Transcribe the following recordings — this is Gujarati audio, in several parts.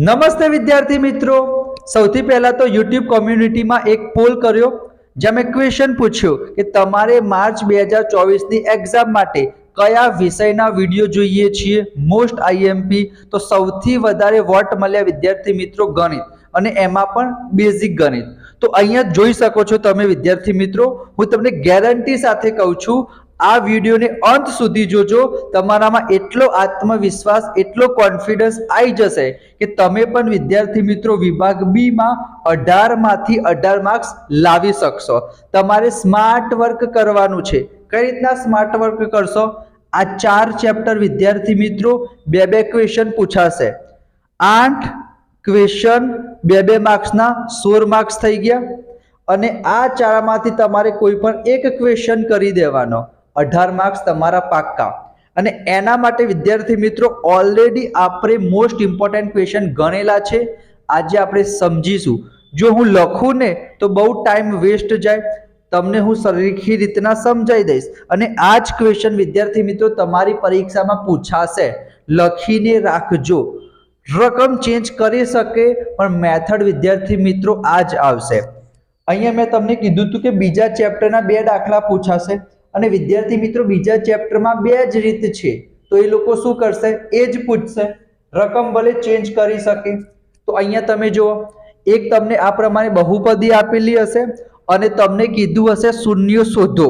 નમસ્તે વિદ્યાર્થી મિત્રો, સૌથી પહેલા તો YouTube કોમ્યુનિટીમાં એક પોલ કર્યો જ્યાં મેં ક્વેશ્ચન પૂછ્યો કે તમારે માર્ચ 2024 ની એક્ઝામ માટે કયા વિષયના વિડિયો જોઈએ છીએ મોસ્ટ આઈએમપી. તો સૌથી વધારે વોટ મળ્યા વિદ્યાર્થી મિત્રો ગણિત, અને એમાં પણ બેઝિક ગણિત. તો અહીંયા જોઈ શકો છો તમે વિદ્યાર્થી મિત્રો, હું તમને ગેરંટી સાથે કહું છું આ વિડીયોને અંત સુધી જોજો. તમારામાં એટલો આત્મવિશ્વાસ, એટલો કોન્ફિડન્સ આવી જશે કે તમે પણ વિદ્યાર્થી મિત્રો વિભાગ બી માં 18 માંથી 18 માર્ક્સ લાવી શકશો. તમારે સ્માર્ટ વર્ક કરવાનું છે. કઈ રીતના સ્માર્ટ વર્ક કરશો? આ 4 ચેપ્ટર વિદ્યાર્થી મિત્રો બે ક્વેશ્ચન પૂછાશે. 8 ક્વેશ્ચન બે માર્ક્સના 16 માર્ક્સ થઈ ગયા. અને આ 4 માંથી તમારે કોઈ પણ એક ક્વેશ્ચન કરી દેવાનો, 18 માર્ક્સ તમારા પાક્કા. અને એના માટે વિદ્યાર્થી મિત્રો ઓલરેડી આપણે મોસ્ટ ઇમ્પોર્ટન્ટ ક્વેશ્ચન ગણેલા છે. આજે આપણે સમજીશું. જો હું લખું ને તો બહુ ટાઈમ વેસ્ટ જાય, તમને હું સરખી રીતના સમજાવી દઈશ. અને આ જ ક્વેશ્ચન વિદ્યાર્થી મિત્રો તમારી પરીક્ષામાં પૂછાશે. લખીને રાખજો. રકમ ચેન્જ કરી શકે પણ મેથડ વિદ્યાર્થી મિત્રો આ જ આવશે. અહીંયા મેં તમને કીધું હતું કે બીજા ચેપ્ટરના 2 દાખલા પૂછાશે. અને વિદ્યાર્થી મિત્રો બીજા ચેપ્ટરમાં 2 જ રીત છે, તો એ લોકો શું કરશે? એ જ પૂછશે. રકમ ભલે ચેન્જ કરી શકે. તો અહીંયા તમે જુઓ, એક તમને આ પ્રમાણે બહુપદી આપેલી હશે અને તમને કીધું હશે શૂન્ય શોધો.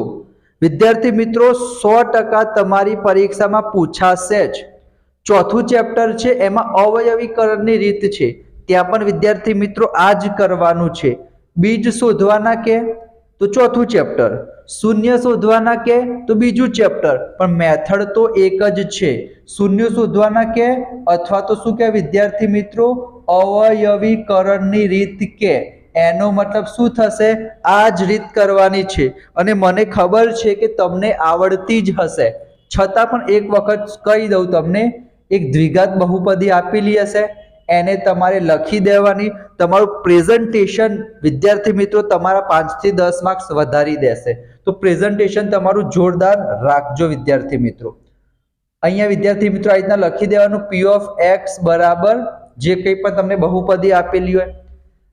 વિદ્યાર્થી મિત્રો 100% તમારી પરીક્ષામાં પૂછાશે જ. ચોથું ચેપ્ટર છે, એમાં અવયવીકરણની રીત છે. ત્યાં પણ વિદ્યાર્થી મિત્રો આ જ કરવાનું છે. બીજ શોધવાના કે તો ચોથું ચેપ્ટર, શૂન્ય શોધવાના કે તો બીજું ચેપ્ટર, પણ મેથડ તો એક જ છે. શૂન્ય શોધવાના કે અથવા તો શું કે વિદ્યાર્થી મિત્રો અવયવીકરણની રીત કે, એનો મતલબ શું થશે? આ જ રીત કરવાની છે. અને મને ખબર છે કે તમને આવડતી જ હશે, છતાં પણ એક વખત કહી દઉં તમને, એક દ્વિઘાત બહુપદી આપેલી હશે, એને તમારે લખી દેવાની. તમારું પ્રેઝન્ટેશન વિદ્યાર્થી મિત્રો તમારા 5 થી 10 માર્ક્સ વધારી દેશે. તો પ્રેઝન્ટેશન તમારું જોરદાર રાખજો વિદ્યાર્થી મિત્રો. અહીંયા વિદ્યાર્થી મિત્રો આ રીતના લખી દેવાનું, પી ઓફ એક્સ બરાબર જે કંઈ પણ તમને બહુપદી આપેલી હોય,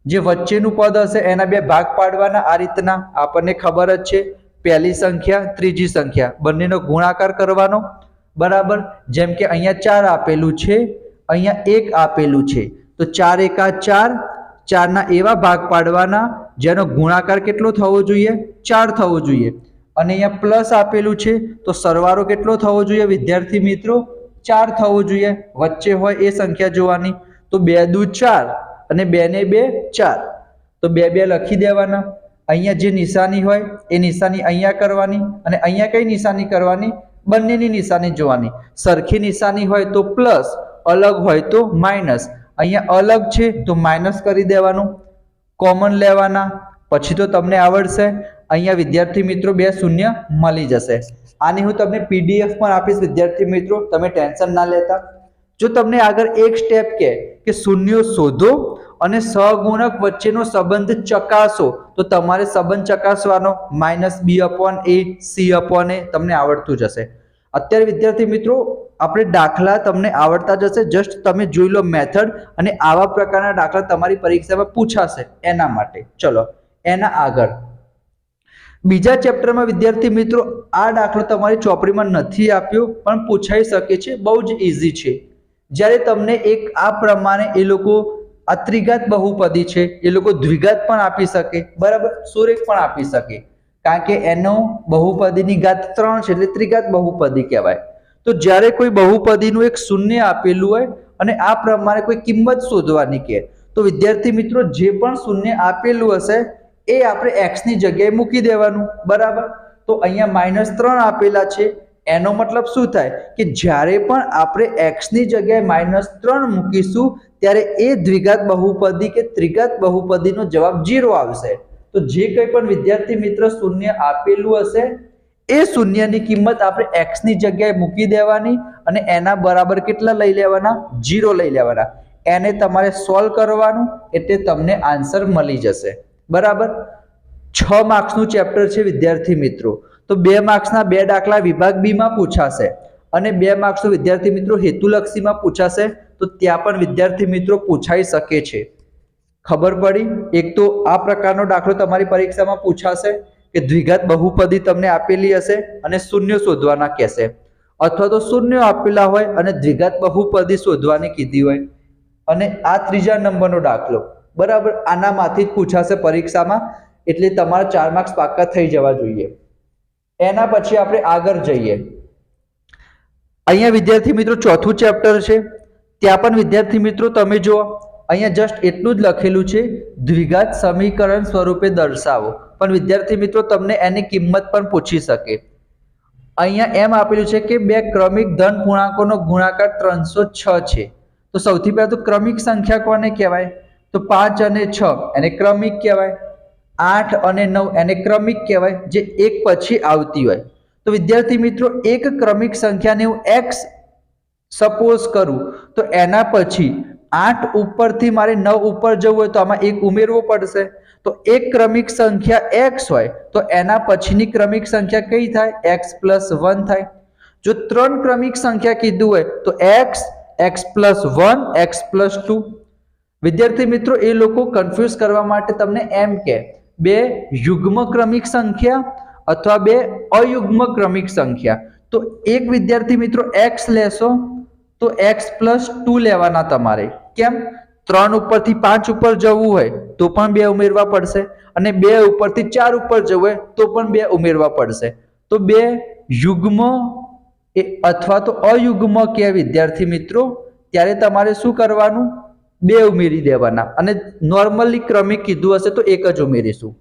જે વચ્ચેનું પદ હશે એના 2 ભાગ પાડવાના. આ રીતના આપણને ખબર જ છે, પહેલી સંખ્યા ત્રીજી સંખ્યા બંનેનો ગુણાકાર કરવાનો બરાબર. જેમ કે અહીંયા 4 આપેલું છે, અહીંયા 1 આપેલું છે, તો 4 એકા 4, 4 ના એવા ભાગ પાડવાના જેનો ગુણાકાર કેટલો થવો જોઈએ? 4 થવો જોઈએ. અને અહીંયા પ્લસ આપેલું છે, તો સરવાળો કેટલો થવો જોઈએ વિદ્યાર્થી મિત્રો? 4 થવો જોઈએ. વચ્ચે હોય એ સંખ્યા જોવાની. તો 2 દુ 4 અને 2 ને 2 4, તો 2 લખી દેવાના. અહીંયા જે નિશાની હોય એ નિશાની અહીંયા કરવાની, અને અહીંયા કઈ નિશાની કરવાની? બંનેની નિશાની જોવાની. સરખી નિશાની હોય તો પ્લસ, અલગ હોય તો માઇનસ. અહીંયા અલગ છે તો માઇનસ કરી દેવાનું, કોમન લેવાના. પછી તો તમને આવડશે. અહીંયા વિદ્યાર્થી મિત્રો 2 શૂન્ય મળી જશે. આની હું તમને PDF પણ આપીશ વિદ્યાર્થી મિત્રો, તમે ટેન્શન ના લેતા. જો તમને આગળ એક સ્ટેપ કે શૂન્યો શોધો અને સહગુણક વચ્ચેનો સંબંધ ચકાસો, તો તમારે સંબંધ ચકાસવાનો -b/a c/a તમને આવડતું જશે. અત્યારે વિદ્યાર્થી મિત્રો આપણે દાખલા તમને આવડતા જશે. જસ્ટ તમે જોઈ લો મેથડ, અને આવા પ્રકારના દાખલા તમારી પરીક્ષામાં પૂછાશે. એના માટે ચલો એના આગળ બીજા ચેપ્ટરમાં વિદ્યાર્થી મિત્રો આ દાખલો તમારી ચોપડીમાં નથી આપ્યો પણ પૂછાઈ શકે છે. બહુ જ ઈઝી છે. જ્યારે તમને એક આ પ્રમાણે એ લોકો આ ત્રિઘાત બહુપદી છે, એ લોકો દ્વિઘાત પણ આપી શકે બરાબર, સુરેખ પણ આપી શકે, કારણ કે એનો બહુપદીની ઘાત 3 છે એટલે ત્રિઘાત બહુપદી કહેવાય. તો જ્યારે કોઈ બહુપદીનું એક શૂન્ય આપેલું હોય અને આ પ્રમાણે કોઈ કિંમત શોધવાની કહે, તો વિદ્યાર્થી મિત્રો જે પણ શૂન્ય આપેલું હશે એ આપણે x ની જગ્યાએ મૂકી દેવાનું બરાબર. તો અહીંયા -3 આપેલા છે, એનો મતલબ શું થાય કે જ્યારે પણ આપણે x ની જગ્યાએ -3 મૂકીશું ત્યારે એ દ્વિઘાત બહુપદી કે ત્રિઘાત બહુપદીનો જવાબ 0 આવશે. તો જે કંઈ પણ વિદ્યાર્થી મિત્ર શૂન્ય આપેલું હશે એ શૂન્યની કિંમત આપણે x ની જગ્યાએ મૂકી દેવાની, અને એના બરાબર કેટલા લઈ લેવાના? 0 લઈ લેવાના. એને તમારે સોલ્વ કરવાનું એટલે તમને આન્સર મળી જશે બરાબર. 6 માર્ક્સનું ચેપ્ટર છે વિદ્યાર્થી મિત્રો. તો 2 માર્ક્સના 2 દાખલા વિભાગ બી માં પૂછાશે અને 2 માર્ક્સનો વિદ્યાર્થી મિત્રો હેતુલક્ષીમાં પૂછાશે. તો ત્યાં પણ વિદ્યાર્થી મિત્રો પૂછાઈ શકે છે. ખબર પડી? એક તો આ પ્રકારનો દાખલો તમારી પરીક્ષામાં પૂછાશે કે દ્વિઘાત બહુપદી તમને આપેલી હશે અને શૂન્ય શોધવાના કહેશે, અથવા તો શૂન્ય આપેલા હોય અને દ્વિઘાત બહુપદી શોધવાની કીધી હોય. અને આ ત્રીજા નંબરનો દાખલો, બરાબર, આનામાંથી જ પૂછાશે પરીક્ષામાં, એટલે તમારા 4 માર્ક્સ પાક્કા થઈ જવા જોઈએ. એના પછી આપણે આગળ જઈએ. અહીંયા વિદ્યાર્થી મિત્રો ચોથું ચેપ્ટર છે. ત્યાં પણ વિદ્યાર્થી મિત્રો તમે જુઓ, અહીંયા જસ્ટ એટલું જ લખેલું છે, દ્વિઘાત સમીકરણ સ્વરૂપે દર્શાવો. પણ વિદ્યાર્થી મિત્રો તમને એની કિંમત પણ પૂછી શકે. અહીંયા એમ આપેલું છે કે બે ક્રમિક ધન પૂર્ણાંકોનો ગુણાકાર 306 છે. તો સૌથી પહેલા તો ક્રમિક સંખ્યા કોને કહેવાય? તો 5 અને 6 એને ક્રમિક કહેવાય. 8 અને 9 એને ક્રમિક કહેવાય, જે એક પછી આવતી હોય. તો વિદ્યાર્થી મિત્રો એક ક્રમિક સંખ્યાને હું x સપોઝ કરું તો એના પછી 8 ઉપરથી મારે 9 ઉપર જવું હોય તો આમાં એક ઉમેરવો પડશે. તો એક ક્રમિક સંખ્યા x હોય તો એના પછીની ક્રમિક સંખ્યા કઈ થાય? x + 1 થાય. જો 3 ક્રમિક સંખ્યા કીધું હોય તો x, x + 1, x + 2. વિદ્યાર્થી મિત્રો એ લોકો કન્ફ્યુઝ કરવા માટે તમને એમ કે બે યુગ્મ ક્રમિક સંખ્યા અથવા બે અયુગ્મ ક્રમિક સંખ્યા. તો એક વિદ્યાર્થી મિત્રો x લેશો તો x + 2 લેવાના તમારે. કેમ? 3 ઉપરથી 5 ઉપર જવું હોય તો પણ 2 ઉમેરવા પડશે, અને 2 ઉપરથી 4 ઉપર જવું હોય તો પણ 2 ઉમેરવા પડશે. તો બે યુગ્મ અથવા તો અયુગ્મ કે વિદ્યાર્થી મિત્રો, ત્યારે તમારે શું કરવાનું? 2 ઉમેરી દેવાના. અને નોર્મલી ક્રમિક કીધું હશે તો એક જ ઉમેરીશું.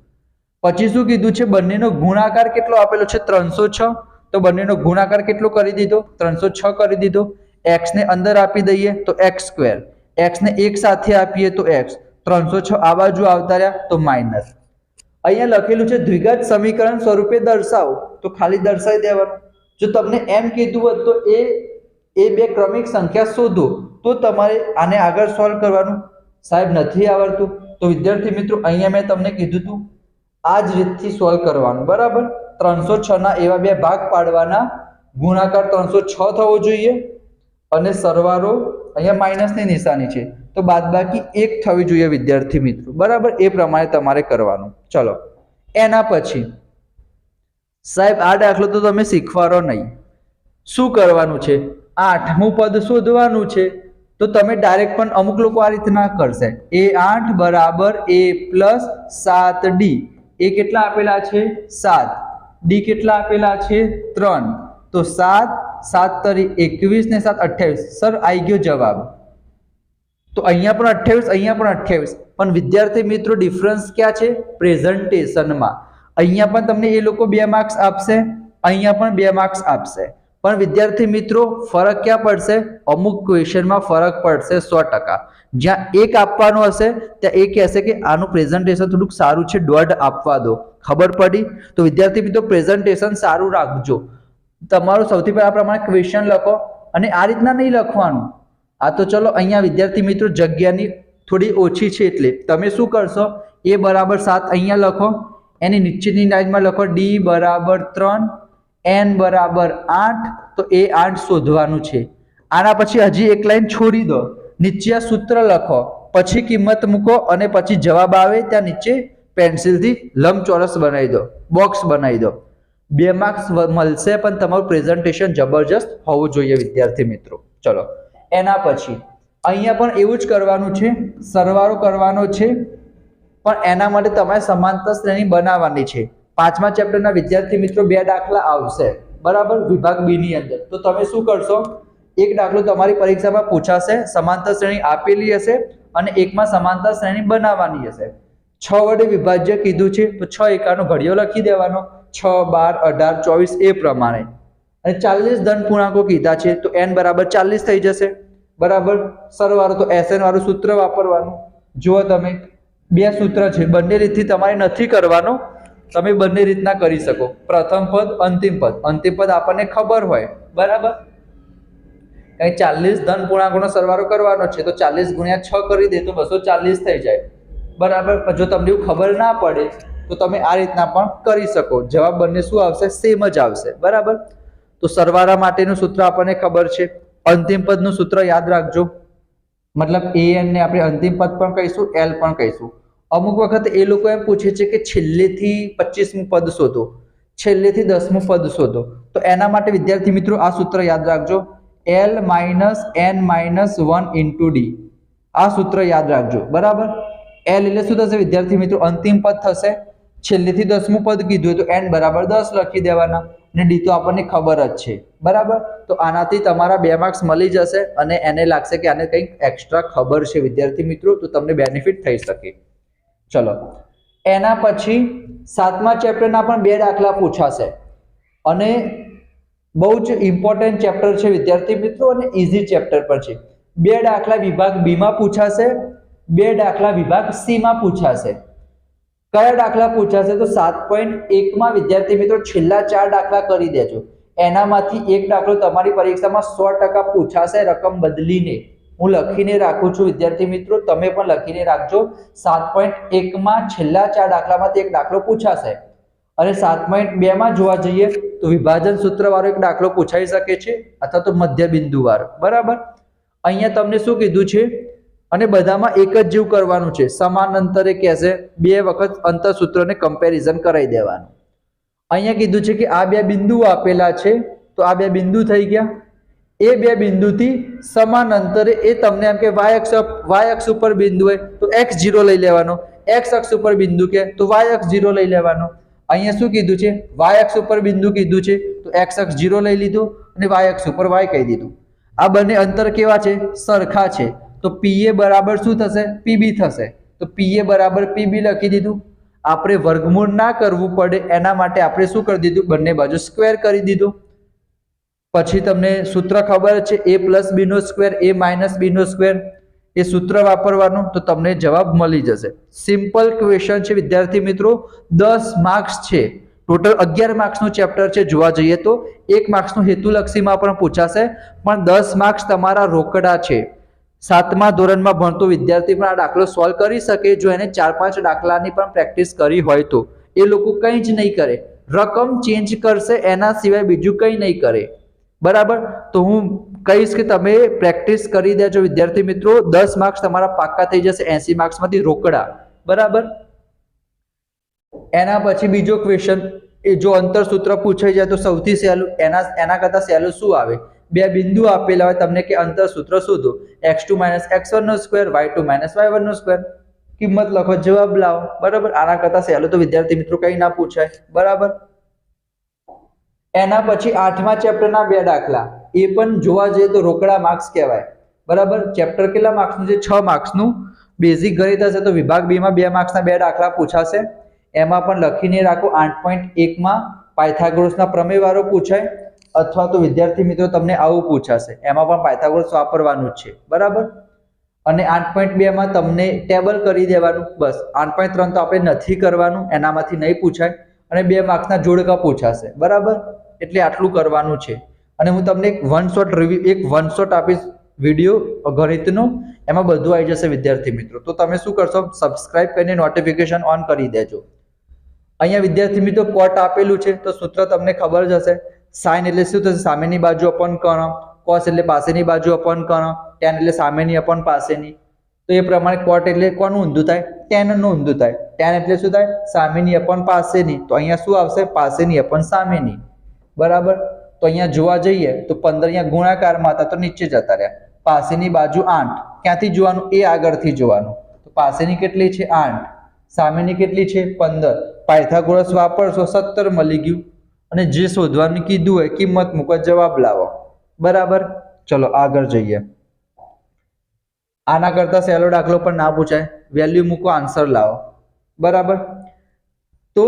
પછી શું કીધું છે? બંનેનો ગુણાકાર કેટલો આપેલો છે? 306. તો બંનેનો ગુણાકાર કેટલો કરી દીધો? 306 કરી દીધો. x ને અંદર આપી દઈએ તો x², x ને એક સાથે આપીએ તો x, 306 આ બાજુ આવતા રહ્યા તો માઇનસ. અહીંયા લખેલું છે દ્વિઘાત સમીકરણ સ્વરૂપે દર્શાવો, તો ખાલી દર્શાવી દેવાનું. જો તમને એમ કીધું હોત તો એ બે ક્રમિક સંખ્યા શોધો, તો તમારે આને આગળ સોલ્વ કરવાનું. સાહેબ નથી આવડતું તો વિદ્યાર્થી મિત્રો અહીંયા મેં તમને કીધું હતું આ જ રીતથી સોલ્વ કરવાનું, બરાબર. 306 ના એવા બે ભાગ પાડવાના, ગુણાકાર 306 થવો જોઈએ અને સરવાળો અહીંયા માઇનસની નિશાની છે તો બાદબાકી 1 થવી જોઈએ વિદ્યાર્થી મિત્રો, બરાબર. એ પ્રમાણે તમારે કરવાનું. ચલો એના પછી સાહેબ આ દાખલો તો તમે શીખવાડો નહીં, શું કરવાનું છે? 8મું પદ શોધવાનું છે. તો તમે ડાયરેક્ટ પણ અમુક લોકો આ રીતે ના કરશે. a8 = a + 7d. એ કેટલા આપેલા છે? 7. d કેટલા આપેલા છે? 3. તો 7 7 તરી 21 ને 7 28. સર આવી ગયો જવાબ. તો અહીંયા પણ 28, અહીંયા પણ 28. પણ વિદ્યાર્થી મિત્રો ડિફરન્સ ક્યાં છે? પ્રેઝન્ટેશનમાં. અહીંયા પણ તમને એ લોકો 2 માર્ક્સ આપશે, અહીંયા પણ 2 માર્ક્સ આપશે. પણ વિદ્યાર્થી મિત્રો ફરક ક્યાં પડશે? અમુક ક્વેશ્ચનમાં ફરક પડશે 100%. જ્યાં 1 આપવાનો હશે ત્યાં એ કહેશે કે આનું પ્રેઝન્ટેશન થોડુંક સારું છે, 1.5 આપવા દો. ખબર પડી? તો વિદ્યાર્થી મિત્રો પ્રેઝન્ટેશન સારું રાખજો. તમારું સૌથી પહેલા પ્રમાણે ક્વેશ્ચન લખો અને આ રીતના નહીં લખવાનું. આ તો ચલો અહીંયા વિદ્યાર્થી મિત્રો જગ્યાની થોડી ઓછી છે એટલે તમે શું કરશો? a = 7 અહીંયા લખો, એની નીચેની લાઈનમાં લખો d = 3, n = 8. તો એ 8 શોધવાનું છે. આના પછી હજી એક લાઈન છોડી દો, નીચે આ સૂત્ર લખો, પછી કિંમત મૂકો અને પછી જવાબ આવે ત્યાં નીચે પેન્સિલથી લંબચોરસ બનાવી દો, બોક્સ બનાવી દો. 2 માર્ક્સ મળશે, પણ તમારું પ્રેઝન્ટેશન જબરજસ્ત હોવું જોઈએ વિદ્યાર્થી મિત્રો. ચલો એના પછી અહીંયા પણ એવું જ કરવાનું છે, સરવાળો કરવાનો છે, પણ એના માટે તમારે સમાંતર શ્રેણી બનાવવાની છે. 5મા ચેપ્ટરના વિદ્યાર્થી મિત્રો 2 દાખલા આવશે, બરાબર, વિભાગ બી ની અંદર. તો તમે શું કરશો? એક દાખલો તમારી પરીક્ષામાં પૂછાશે, સમાંતર શ્રેણી આપેલી હશે અને એકમાં સમાંતર શ્રેણી બનાવવાની હશે. 6 વડે વિભાજ્ય કીધું છે તો 6 એકાનો ઘડિયો લખી દેવાનો, 6 12 18 24 એ પ્રમાણે. અને 40 ધન પૂર્ણાંકો કીધા છે તો n = 40 થઈ જશે, બરાબર. સરવાળો તો SN વાળું સૂત્ર વાપરવાનું. જુઓ તમે 2 સૂત્ર છે, બંને રીતથી તમારે નથી કરવાનો, તમે બંને રીતના કરી શકો. પ્રથમ પદ, અંતિમ પદ. અંતિમ પદ આપણને ખબર હોય, બરાબર. અહીં 40 ધન પૂર્ણાંકોનો સરવાળો કરવાનો છે તો 40 × 6 કરી દે તો 240 થઈ જાય, બરાબર. જો તમને એવું ખબર ના પડે તો તમે આ રીતના પણ કરી શકો. જવાબ બંને શું આવશે? સેમ જ આવશે, બરાબર. તો સરવાળા માટેનું સૂત્ર આપણને ખબર છે. અંતિમ પદનું સૂત્ર યાદ રાખજો, મતલબ an ને આપણે અંતિમ પદ પણ કહીશું, l પણ કહીશું. અમુક વખત એ લોકો એમ પૂછે છે કે છેલ્લેથી 25મું પદ શોધો, છેલ્લેથી 10મું પદ શોધો. તો એના માટે વિદ્યાર્થી મિત્રો આ સૂત્ર યાદ રાખજો, l - n - 1 * d. આ સૂત્ર યાદ રાખજો, બરાબર. l એટલે શું થશે વિદ્યાર્થી મિત્રો? અંતિમ પદ થશે. છેલ્લેથી 10મું પદ કીધું તો n બરાબર 10 લખી દેવાના, અને d તો આપણને ખબર જ છે, બરાબર. તો આનાથી તમારા 2 માર્ક્સ મળી જશે, અને એને લાગશે કે આને કંઈક એક્સ્ટ્રા ખબર છે વિદ્યાર્થી મિત્રો, તો તમને બેનિફિટ થઈ શકે. ચલો, એના પછી 7મા ચેપ્ટરના પણ 2 દાખલા પૂછાશે, અને બહુ જ ઇમ્પોર્ટન્ટ ચેપ્ટર છે વિદ્યાર્થી મિત્રો, અને ઈઝી ચેપ્ટર પણ છે. 2 દાખલા વિભાગ બી માં પૂછાશે, 2 દાખલા વિભાગ સી માં પૂછાશે. કયા દાખલા પૂછાશે? તો 7.1 માં વિદ્યાર્થી મિત્રો છેલ્લા 4 દાખલા કરી દેજો. એનામાંથી એક દાખલો તમારી પરીક્ષામાં 100% પૂછાશે રકમ બદલીને. હું લખીને રાખું છું વિદ્યાર્થી મિત્રો, તમે પણ લખીને રાખજો. 7.1 માં છેલ્લા 4 દાખલામાંથી એક દાખલો પૂછાશે. અને 7.2 માં જોવા જઈએ તો વિભાજન સૂત્ર વાળો એક દાખલો પૂછાઈ શકે છે, અથવા તો મધ્ય બિંદુ વાળો, બરાબર. અહીંયા તમને શું કીધું છે? અને બધામાં એક જ જેવું કરવાનું છે, સમાન અંતરે કહેશે, 2 વખત અંતર સૂત્રને કમ્પેરિઝન કરાવી દેવાનું. અહીંયા કીધું છે કે આ 2 બિંદુઓ આપેલા છે, તો આ 2 બિંદુ થઈ ગયા. એ 2 બિંદુથી સમાન અંતરે એ તમને એમ કે y અક્ષ ઉપર બિંદુ હોય તો x0 લઈ લેવાનો, x અક્ષ ઉપર બિંદુ કે તો y અક્ષ 0 લઈ લેવાનો. અહીંયા શું કીધું છે? y અક્ષ ઉપર બિંદુ કીધું છે, તો x અક્ષ 0 લઈ લીધું, અને y અક્ષ ઉપર y કહી દીધું. આ બંને અંતર કેવા છે? સરખા છે. તો PA બરાબર શું થશે? PB થશે. તો PA બરાબર PB લખી દીધું. આપણે વર્ગમૂળ ના કરવું પડે એના માટે આપણે શું કરી દીધું? બંને બાજુ સ્ક્વેર કરી દીધું. પછી તમને સૂત્ર ખબર છે, a + b² a - b². એ સૂત્ર વાપરવાનું, તો તમને જવાબ મળી જશે. સિમ્પલ ક્વેશ્ચન છે વિદ્યાર્થી મિત્રો, 10 માર્ક્સ છે. ટોટલ 11 માર્ક્સનું ચેપ્ટર છે. જોવા જઈએ તો 1 માર્ક્સનું હેતુલક્ષીમાં પણ પૂછાશે, પણ 10 માર્ક્સ તમારા રોકડા છે. 7મા ધોરણમાં ભણતો વિદ્યાર્થી પણ આ દાખલો સોલ્વ કરી શકે, જો એને 4-5 દાખલાની પણ પ્રેક્ટિસ કરી હોય તો. એ લોકો કંઈ જ નહીં કરે, રકમ ચેન્જ કરશે, એના સિવાય બીજું કંઈ નહીં કરે, બરાબર. તો હું કહીશ કે તમે પ્રેક્ટિસ કરી દેજો વિદ્યાર્થી મિત્રો, 10 માર્ક્સ તમારા પાક્કા થઈ જશે 80 માર્ક્સમાંથી રોકડા, બરાબર. એના પછી બીજો ક્વેશ્ચન, એ જો અંતર સૂત્ર પૂછાઈ જાય તો સૌથી સહેલું, એના કરતા સહેલું શું આવે? 2 બિંદુ આપેલા હોય, તમને કે અંતર સૂત્ર શોધો, x2 - x1² y2 - y1². કિંમત લખો, જવાબ લાવો, બરાબર. આના કરતા સહેલું તો વિદ્યાર્થી મિત્રો કંઈ ના પૂછાય, બરાબર. એના પછી 8મા ચેપ્ટરના 2 દાખલા, એ પણ જોવા જઈએ તો રોકડા માર્ક્સ કહેવાય, બરાબર. ચેપ્ટર કેટલા માર્ક્સનું છે? 6 માર્ક્સનું. બેઝિક ગણિત હશે તો વિભાગ બી માં 2 માર્ક્સના 2 દાખલા પૂછાશે. એમાં પણ લખીને રાખો. 8.1 માં પાયથાગોરસના પ્રમેય વાળો પૂછાય, અથવા તો વિદ્યાર્થી મિત્રો તમને આવું પૂછાશે, એમાં પણ પાયથાગોરસ વાપરવાનું જ છે, બરાબર. અને 8.2 માં તમને ટેબલ કરી દેવાનું, બસ. 8.3 તો આપણે નથી કરવાનું, એનામાંથી નહીં પૂછાય. અને 2 માર્ક્સના જોડકા પૂછાશે, બરાબર. એટલે આટલું કરવાનું છે. અને હું તમને એક વન શોટ આપીશ વિડીયો ગણિતનો, એમાં બધું આવી જશે વિદ્યાર્થી મિત્રો. તો તમે શું કરશો? સબસ્ક્રાઇબ કરીને નોટિફિકેશન ઓન કરી દેજો. અહીંયા વિદ્યાર્થી મિત્રો કોટ આપેલું છે, તો સૂત્ર તમને ખબર જ હશે. સાઇન એટલે શું થશે? સામેની બાજુ અપન કર્ણ. કોસ એટલે પાસેની બાજુ અપન કર્ણ. ટેન એટલે સામેની અપન પાસેની. તો એ પ્રમાણે કોટ એટલે કોનું ઊંધું થાય? ટેન નું ઊંધું થાય. ટેન એટલે શું થાય? સામેની અપન પાસેની. તો અહીંયા શું આવશે? પાસેની અપન સામેની, બરાબર. તો અહીંયા જોવા જઈએ તો 15 અહીંયા ગુણાકારમાં હતા, તો નીચે જતા રહ્યા. પાસેની બાજુ 8, ક્યાંથી જોવાનું? એ આગળથી જોવાનું. તો પાસેની કેટલી છે? 8. સામેની કેટલી છે? 15. પાયથાગોરસ વાપરશો, 17 મળી ગયું. અને જે શોધવાનું કીધું હોય કિંમત મૂકો, જવાબ લાવો, બરાબર. ચલો આગળ જઈએ. આના કરતા સહેલો દાખલો પણ ના પૂછાય, વેલ્યુ મૂકો, આન્સર લાવો, બરાબર. તો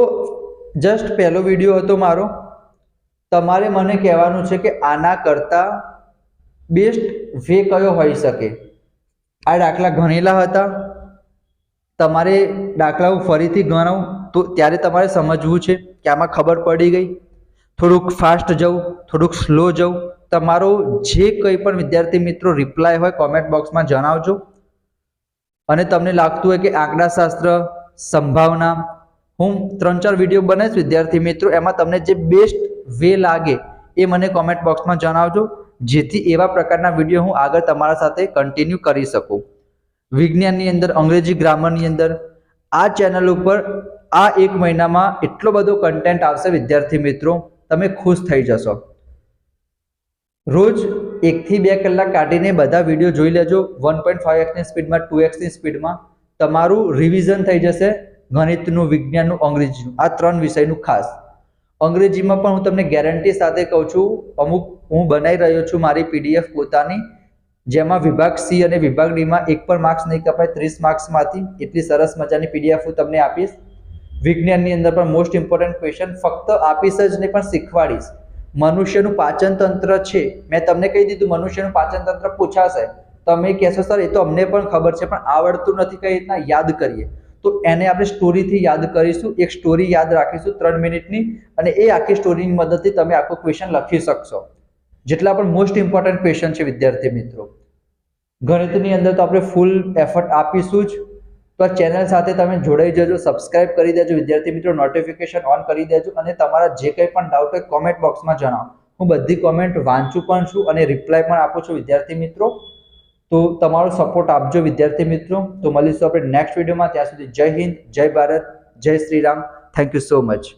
જસ્ટ પહેલો વિડીયો હતો મારો. તમારે મને કહેવાનું છે કે આના કરતા બેસ્ટ વે કયો હોઈ શકે. આ દાખલા ગણેલા હતા, તમારે દાખલા હું ફરીથી ગણાવું તો ત્યારે તમારે સમજવું છે કે આમાં ખબર પડી ગઈ. થોડુંક ફાસ્ટ જવું, થોડુંક સ્લો જવું, તમારો જે કંઈ પણ વિદ્યાર્થી મિત્રો રિપ્લાય હોય કોમેન્ટ બોક્સમાં જણાવજો. અને તમને લાગતું હોય કે આંકડાશાસ્ત્ર, સંભાવના, હું 3-4 વિડીયો બનાવીશ વિદ્યાર્થી મિત્રો, એમાં તમને જે બેસ્ટ વે લાગે એ મને કોમેન્ટ બોક્સમાં જણાવજો. જેથી એવા પ્રકારના વિડીયો હું આગળ તમારા સાથે કન્ટિન્યુ કરી શકું. વિજ્ઞાનની અંદર, અંગ્રેજી ગ્રામરની અંદર આ ચેનલ ઉપર આ 1 મહિનામાં એટલો બધો કન્ટેન્ટ આવશે વિદ્યાર્થી મિત્રો, તમે ખુશ થઈ જશો. રોજ 1 થી 2 કલાક કાઢીને બધા વિડીયો જોઈ લેજો. 1.5x ની સ્પીડમાં, 2x ની સ્પીડમાં તમારું રિવિઝન થઈ જશે. ગણિતનું, વિજ્ઞાનનું, અંગ્રેજીનું, આ 3 વિષયનું ખાસ. અંગ્રેજીમાં પણ હું તમને ગેરંટી સાથે કહું છું, અમુક હું બનાવી રહ્યો છું મારી PDF પોતાની, જેમાં વિભાગ C અને વિભાગ D માં એક પણ માર્ક્સ નહીં કપાય. 30 માર્ક્સમાંથી એટલી સરસ મજાની PDF હું તમને આપીશ. વિજ્ઞાનની અંદર પણ મોસ્ટ ઇમ્પોર્ટન્ટ ક્વેશ્ચન ફક્ત આપીશ જ નહીં, પણ શીખવાડીશ. મનુષ્યનું પાચન તંત્ર છે, મેં તમને કહી દીધું મનુષ્યનું પાચન તંત્ર પૂછાશે. તમે કહેશો સર એ તો અમને પણ ખબર છે, પણ આવડતું નથી, કઈ રીતના યાદ કરીએ? તો એને આપણે સ્ટોરીથી યાદ કરીશું. એક સ્ટોરી યાદ રાખીશું 3 મિનિટની, અને એ આખી સ્ટોરીની મદદથી તમે આખો ક્વેશ્ચન લખી શકશો. જેટલા પણ મોસ્ટ ઇમ્પોર્ટન્ટ ક્વેશ્ચન છે વિદ્યાર્થી મિત્રો, ગણિતની અંદર તો આપણે ફૂલ એફર્ટ આપીશું જ. તો આ ચેનલ સાથે તમે જોડાઈ જજો, સબસ્ક્રાઇબ કરી દેજો વિદ્યાર્થી મિત્રો, નોટિફિકેશન ઓન કરી દેજો, અને તમારા જે કંઈ પણ ડાઉટ હોય કોમેન્ટ બોક્સમાં જણાવો. હું બધી કોમેન્ટ વાંચું પણ છું અને રિપ્લાય પણ આપું છું વિદ્યાર્થી મિત્રો. તો તમારો સપોર્ટ આપજો વિદ્યાર્થી મિત્રો. તો મળીશું આપણે નેક્સ્ટ વિડીયોમાં. ત્યાં સુધી જય હિન્દ, જય ભારત, જય Shri Ram. Thank you so much.